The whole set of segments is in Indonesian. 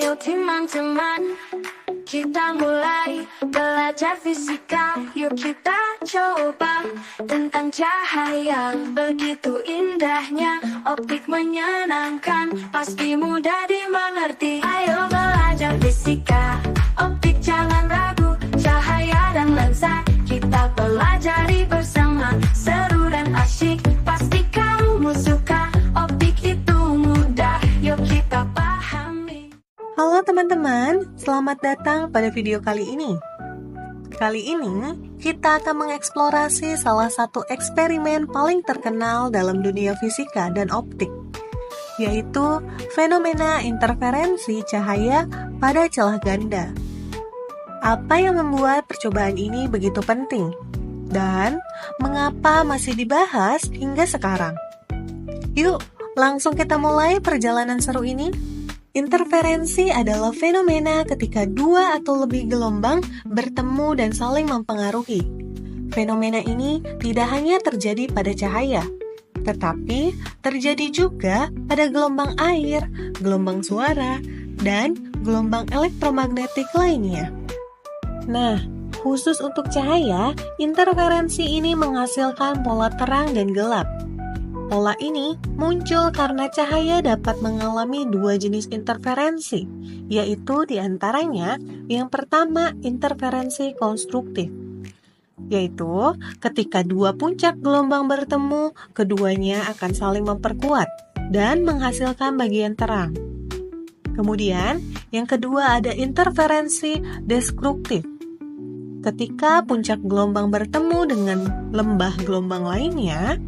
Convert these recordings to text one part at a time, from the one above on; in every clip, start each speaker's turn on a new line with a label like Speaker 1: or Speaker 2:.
Speaker 1: Ayo teman-teman, kita mulai belajar fisika. Yuk kita coba tentang cahaya. Begitu indahnya, optik menyenangkan, pasti mudah dimengerti. Ayo belajar fisika, optik jangan ragu. Cahaya dan lensa kita pelajari bersama. Seru dan asyik, pasti kamu suka. Optik itu mudah, yuk kita pahami.
Speaker 2: Halo teman-teman, selamat datang pada video kali ini. Kali ini, kita akan mengeksplorasi salah satu eksperimen paling terkenal dalam dunia fisika dan optik, yaitu fenomena interferensi cahaya pada celah ganda. Apa yang membuat percobaan ini begitu penting? Dan mengapa masih dibahas hingga sekarang? Yuk, langsung kita mulai perjalanan seru ini. Interferensi adalah fenomena ketika dua atau lebih gelombang bertemu dan saling mempengaruhi. Fenomena ini tidak hanya terjadi pada cahaya, tetapi terjadi juga pada gelombang air, gelombang suara, dan gelombang elektromagnetik lainnya. Nah, khusus untuk cahaya, interferensi ini menghasilkan pola terang dan gelap. Pola ini muncul karena cahaya dapat mengalami dua jenis interferensi, yaitu diantaranya yang pertama interferensi konstruktif, yaitu ketika dua puncak gelombang bertemu, keduanya akan saling memperkuat dan menghasilkan bagian terang. Kemudian, yang kedua ada interferensi destruktif. Ketika puncak gelombang bertemu dengan lembah gelombang lainnya,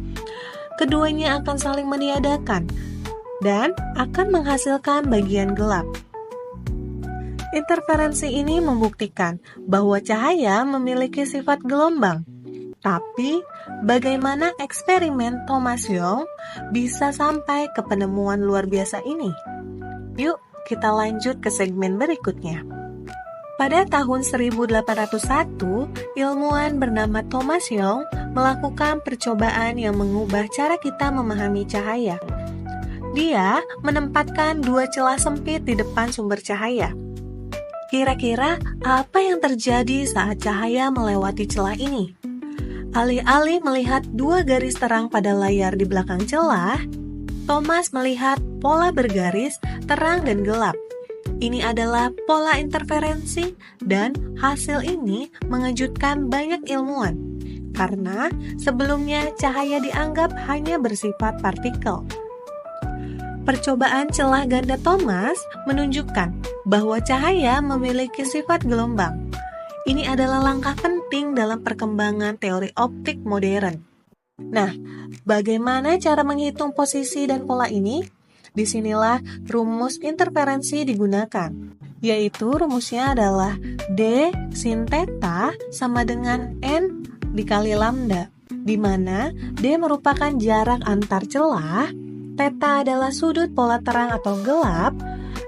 Speaker 2: keduanya akan saling meniadakan dan akan menghasilkan bagian gelap. Interferensi ini membuktikan bahwa cahaya memiliki sifat gelombang. Tapi, bagaimana eksperimen Thomas Young bisa sampai ke penemuan luar biasa ini? Yuk, kita lanjut ke segmen berikutnya. Pada tahun 1801, ilmuwan bernama Thomas Young melakukan percobaan yang mengubah cara kita memahami cahaya. Dia menempatkan dua celah sempit di depan sumber cahaya. Kira-kira apa yang terjadi saat cahaya melewati celah ini? Alih-alih melihat dua garis terang pada layar di belakang celah, Thomas melihat pola bergaris terang dan gelap. Ini adalah pola interferensi dan hasil ini mengejutkan banyak ilmuwan karena sebelumnya cahaya dianggap hanya bersifat partikel. Percobaan celah ganda Thomas menunjukkan bahwa cahaya memiliki sifat gelombang. Ini adalah langkah penting dalam perkembangan teori optik modern. Nah, bagaimana cara menghitung posisi dan pola ini? Disinilah rumus interferensi digunakan, yaitu rumusnya adalah D sin theta sama dengan N dikali lambda, di mana D merupakan jarak antar celah, theta adalah sudut pola terang atau gelap,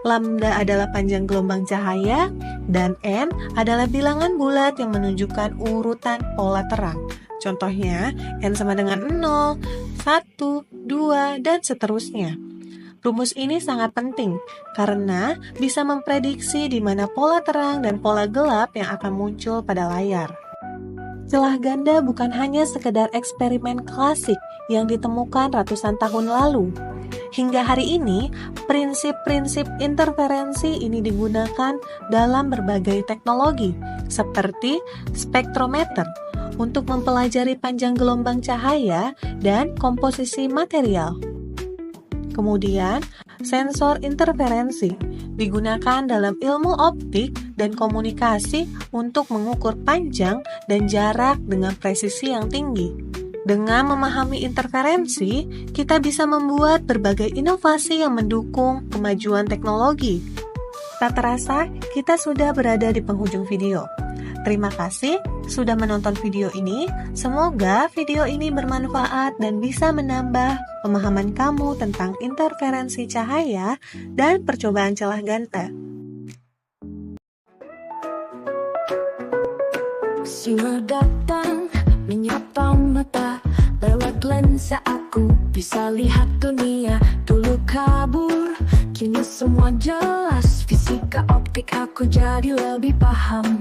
Speaker 2: lambda adalah panjang gelombang cahaya, dan N adalah bilangan bulat yang menunjukkan urutan pola terang. Contohnya, N sama dengan 0, 1, 2, dan seterusnya. Rumus ini sangat penting karena bisa memprediksi di mana pola terang dan pola gelap yang akan muncul pada layar. Celah ganda bukan hanya sekedar eksperimen klasik yang ditemukan ratusan tahun lalu. Hingga hari ini, prinsip-prinsip interferensi ini digunakan dalam berbagai teknologi, seperti spektrometer, untuk mempelajari panjang gelombang cahaya dan komposisi material. Kemudian, sensor interferensi digunakan dalam ilmu optik dan komunikasi untuk mengukur panjang dan jarak dengan presisi yang tinggi. Dengan memahami interferensi, kita bisa membuat berbagai inovasi yang mendukung kemajuan teknologi. Tak terasa, kita sudah berada di penghujung video. Terima kasih sudah menonton video ini. Semoga video ini bermanfaat dan bisa menambah pemahaman kamu tentang interferensi cahaya dan percobaan celah ganda.
Speaker 1: Sinar datang menyapa mata lewat lensa Aku bisa lihat dunia, dulu kabur, kini semua jelas. Fisika optik aku jadi lebih paham.